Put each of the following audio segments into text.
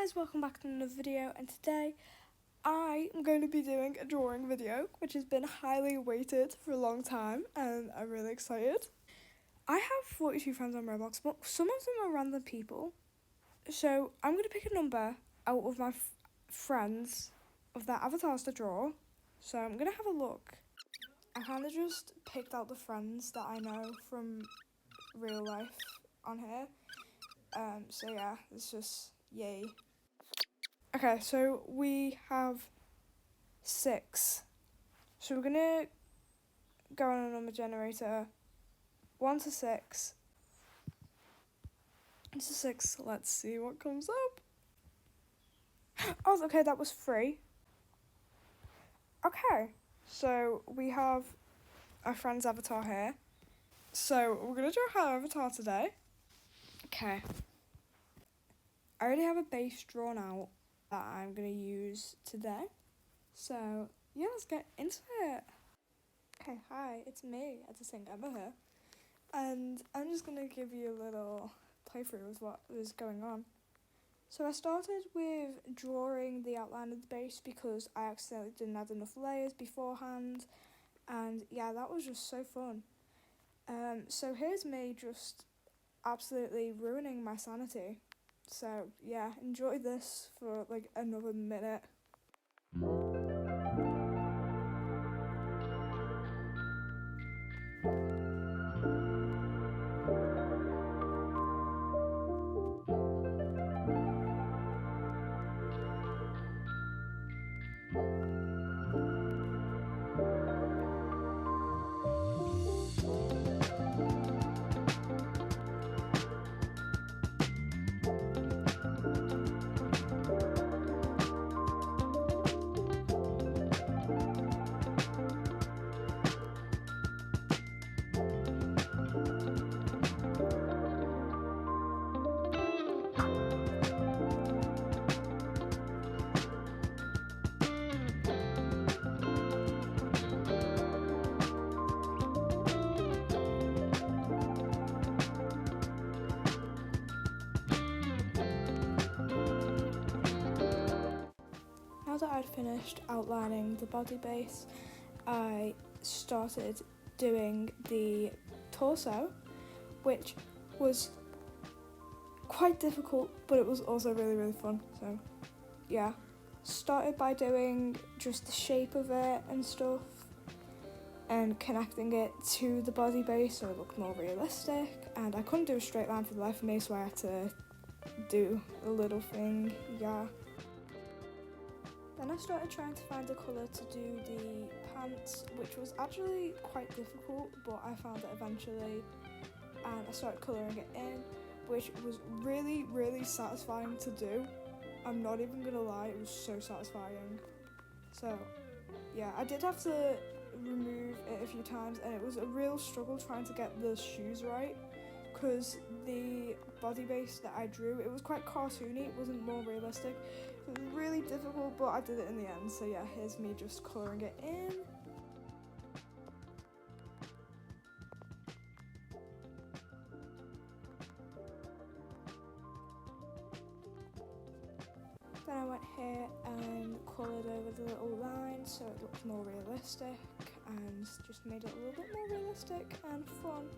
guys, welcome back to another video, and today I am going to be doing a drawing video which has been highly awaited for a long time and I'm really excited. I have 42 friends on Roblox, but some of them are random people, so I'm going to pick a number out of my friends of their avatars to draw. So I'm going to have a look. I kind of just picked out the friends that I know from real life on here. So yeah, it's just yay. Okay, so we have 6. So we're gonna go on a number generator. 1 to 6. 1 to 6. Let's see what comes up. Oh, okay, that was 3. Okay, so we have our friend's avatar here. So we're gonna draw her avatar today. Okay. I already have a base drawn out that I'm gonna use today. So yeah, let's get into it. Okay, hi, it's me. I just think ever here. And I'm just going to give you a little playthrough with what was going on. So I started with drawing the outline of the base because I accidentally didn't add enough layers beforehand. And yeah, that was just so fun. So here's me just absolutely ruining my sanity. So yeah, enjoy this for like another minute. Now that I'd finished outlining the body base, I started doing the torso, which was quite difficult, but it was also really fun. So yeah, started by doing just the shape of it and stuff and connecting it to the body base so it looked more realistic, and I couldn't do a straight line for the life of me, so I had to do a little thing, yeah. Then I started trying to find a colour to do the pants, which was actually quite difficult, but I found it eventually, and I started colouring it in, which was really satisfying to do. I'm not even gonna lie, it was so satisfying. So yeah, I did have to remove it a few times, and it was a real struggle trying to get the shoes right, because the body base that I drew, it was quite cartoony, it wasn't more realistic. It was really difficult, but I did it in the end. So yeah, here's me just colouring it in. Then I went here and coloured over the little lines so it looked more realistic and just made it a little bit more realistic and fun.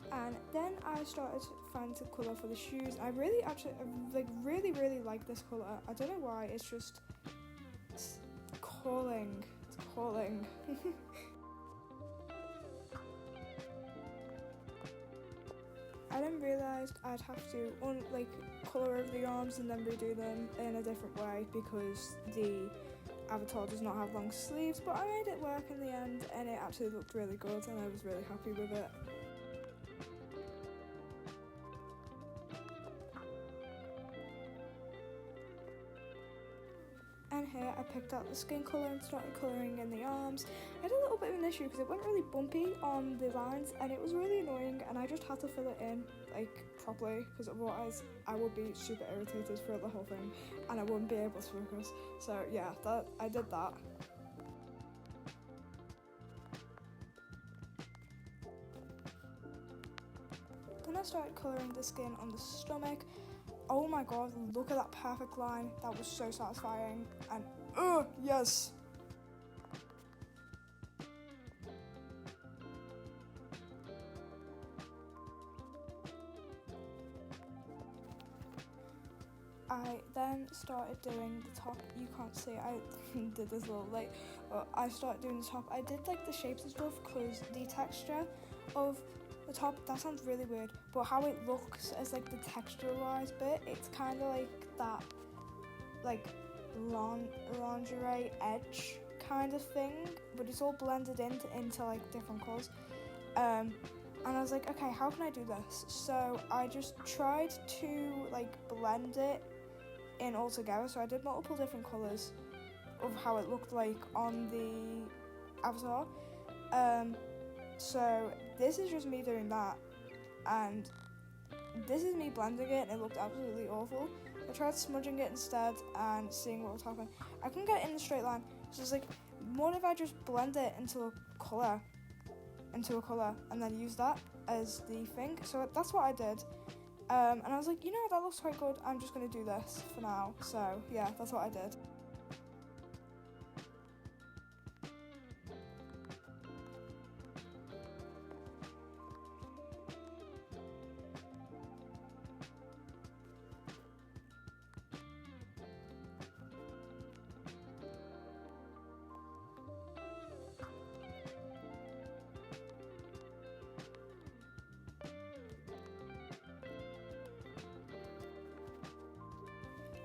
And then I started trying to colour for the shoes. I really like this colour. I don't know why, it's calling. It's calling. I then realised I'd have to colour over the arms and then redo them in a different way because the avatar does not have long sleeves, but I made it work in the end and it actually looked really good and I was really happy with it. And here I picked out the skin colour and started colouring in the arms. I had a little bit of an issue because it went really bumpy on the lines and it was really annoying, and I just had to fill it in properly because otherwise I would be super irritated throughout the whole thing and I wouldn't be able to focus. So yeah, I did that. Then I started colouring the skin on the stomach. oh my god, look at that perfect line. That was so satisfying. And yes. I then started doing the top. You can't see, I did this a little late, but I started doing the top. I did like the shapes and stuff because the texture of the top, that sounds really weird, but how it looks as like the texture-wise bit, it's kind of like that like lingerie edge kind of thing, but it's all blended into like different colours. And I was like, okay, how can I do this? So I just tried to like blend it in all together. So I did multiple different colours of how it looked like on the avatar. So this is just me doing that, and this is me blending it, and it looked absolutely awful. I tried smudging it instead and seeing what would happen. I couldn't get it in a straight line, so it's like, what if I just blend it into a colour, and then use that as the thing? So that's what I did. And I was like, you know what, that looks quite good, I'm just going to do this for now. So yeah, that's what I did.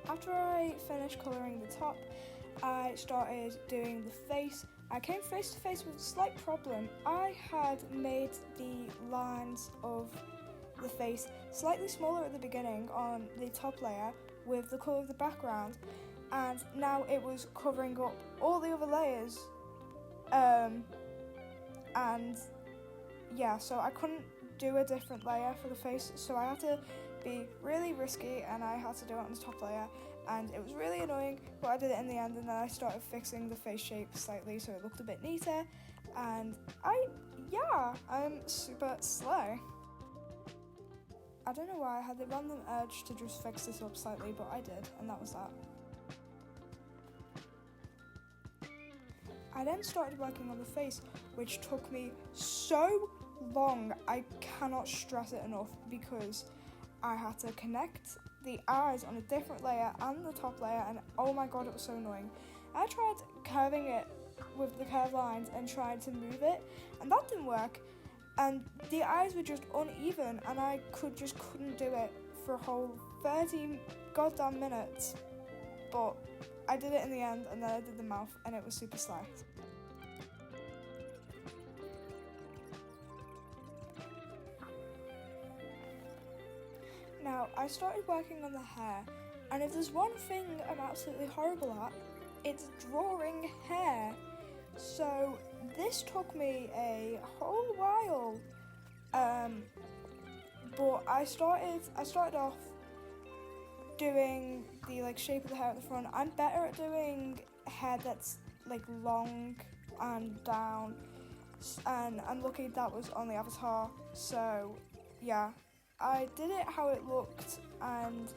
After I finished colouring the top, I started doing the face. I came face to face with a slight problem. I had made the lines of the face slightly smaller at the beginning on the top layer with the colour of the background, and now it was covering up all the other layers. And yeah, so I couldn't do a different layer for the face, so I had to be really risky and I had to do it on the top layer, and it was really annoying, but I did it in the end, and then I started fixing the face shape slightly so it looked a bit neater, and I'm super slay. I don't know why I had the random urge to just fix this up slightly, but I did, and that was that. I then started working on the face, which took me so long. I cannot stress it enough, because I had to connect the eyes on a different layer and the top layer, and oh my god, it was so annoying. I tried curving it with the curved lines and tried to move it, and that didn't work, and the eyes were just uneven, and I couldn't do it for a whole 30 goddamn minutes, but I did it in the end, and then I did the mouth, and it was super slight. Now, I started working on the hair, and if there's one thing I'm absolutely horrible at, it's drawing hair. So this took me a whole while, but I started off doing the like shape of the hair at the front. I'm better at doing hair that's like long and down, and I'm lucky that was on the avatar. So yeah, I did it how it looked and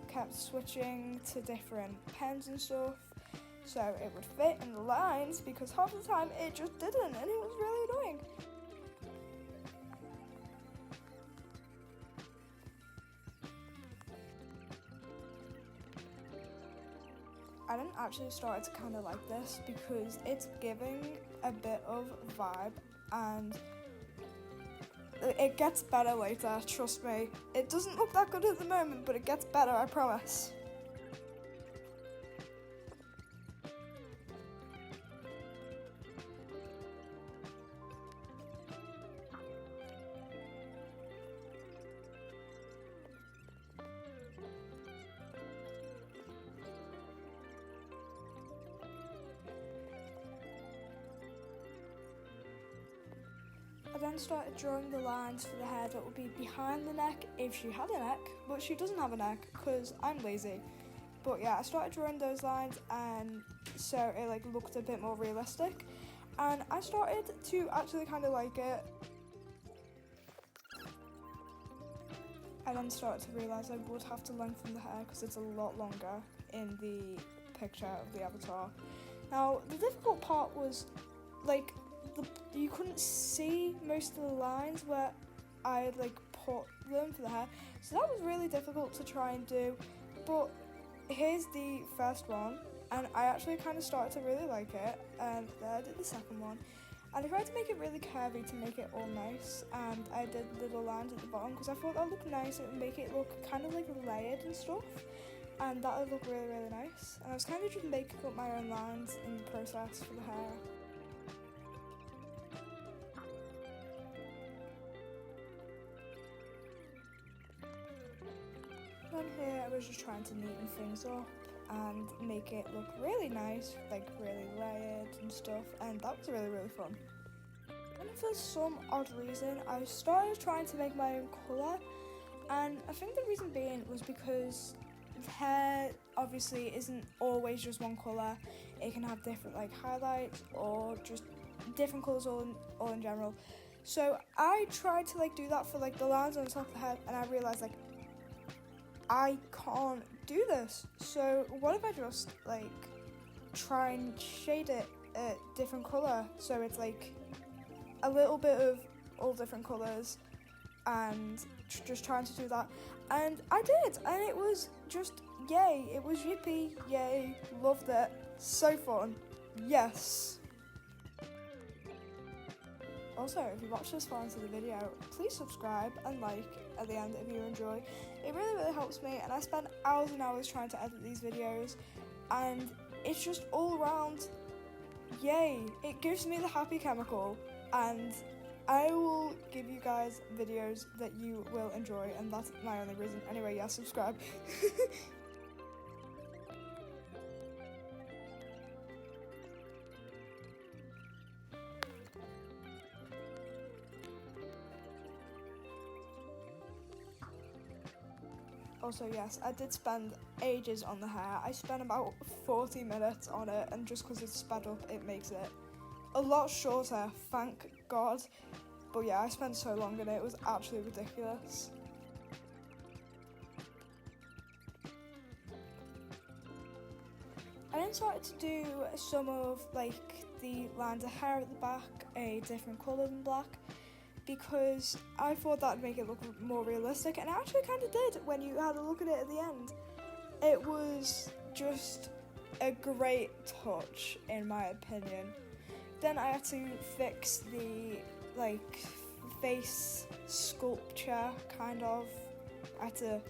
kept switching to different pens and stuff so it would fit in the lines, because half the time it just didn't, and it was really annoying. I didn't actually start to kind of like this because it's giving a bit of vibe, and it gets better later, trust me. It doesn't look that good at the moment, but it gets better, I promise. I then started drawing the lines for the hair that would be behind the neck if she had a neck, but she doesn't have a neck because I'm lazy. But yeah, I started drawing those lines, and so it like looked a bit more realistic, and I started to actually kind of like it. I then started to realise I would have to lengthen the hair because it's a lot longer in the picture of the avatar. Now, the difficult part was, like, you couldn't see most of the lines where I had, like, put them for the hair, so that was really difficult to try and do, but here's the first one, and I actually kind of started to really like it, and then I did the second one, and I tried to make it really curvy to make it all nice, and I did little lines at the bottom because I thought that would look nice. It would make it look kind of like layered and stuff, and that would look really, really nice. And I was kind of just making up my own lines in the process for the hair. Then here I was just trying to neaten things up and make it look really nice, like really layered and stuff, and that was really, really fun. And for some odd reason, I started trying to make my own colour, and I think the reason being was because hair obviously isn't always just one colour. It can have different like highlights or just different colours all in general. So I tried to like do that for like the lines on the top of the head, and I realised like I can't do this. So what if I just like try and shade it a different colour, so it's like a little bit of all different colours, and just trying to do that, and I did, and it was just yay. It was yippee yay, loved it, so fun, yes. Also, if you watched this far into the video, please subscribe and like at the end if you enjoy. It really, really helps me, and I spend hours and hours trying to edit these videos, and it's just all around yay. It gives me the happy chemical, and I will give you guys videos that you will enjoy, and that's my only reason. Anyway, yeah, subscribe. Also, yes, I did spend ages on the hair. I spent about 40 minutes on it, and just because it's sped up, it makes it a lot shorter, thank God. But yeah, I spent so long on it, it was absolutely ridiculous. I then started to do some of like the lines of hair at the back a different colour than black, because I thought that would make it look more realistic, and it actually kind of did when you had a look at it at the end. It was just a great touch in my opinion. Then I had to fix the like face sculpture, kind of. I had to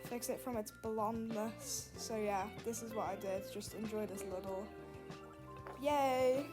fix it from its blondness. So yeah, this is what I did. Just enjoy this little yay.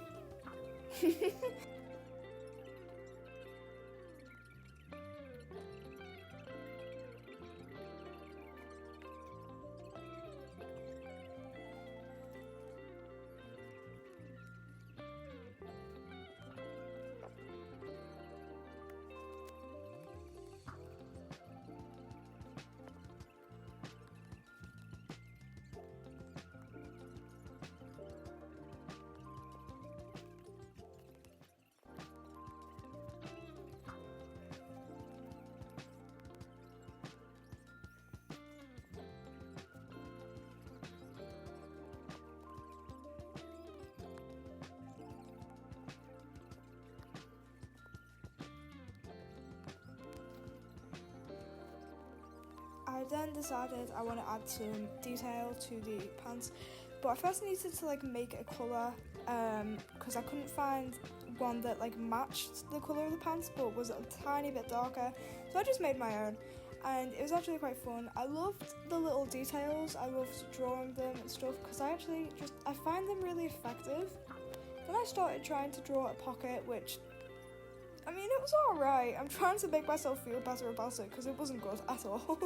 I then decided I want to add some detail to the pants, but I first needed to like make a colour, because I couldn't find one that like matched the colour of the pants but was a tiny bit darker, so I just made my own, and it was actually quite fun. I loved the little details, I loved drawing them and stuff, because I find them really effective. Then I started trying to draw a pocket, which, I mean, it was alright. I'm trying to make myself feel better about it because it wasn't good at all.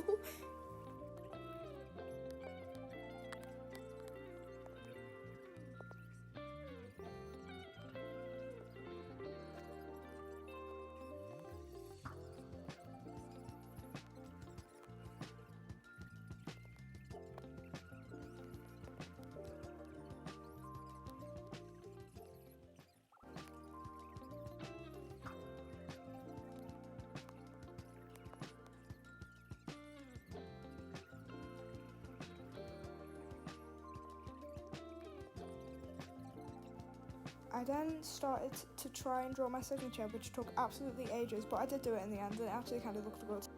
I then started to try and draw my signature, which took absolutely ages, but I did do it in the end, and it actually kind of looked good.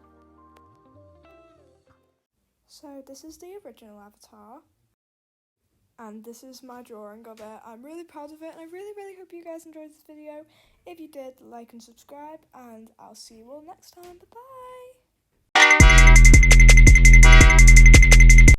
So this is the original avatar, and this is my drawing of it. I'm really proud of it, and I really hope you guys enjoyed this video. If you did, like and subscribe, and I'll see you all next time. Bye bye.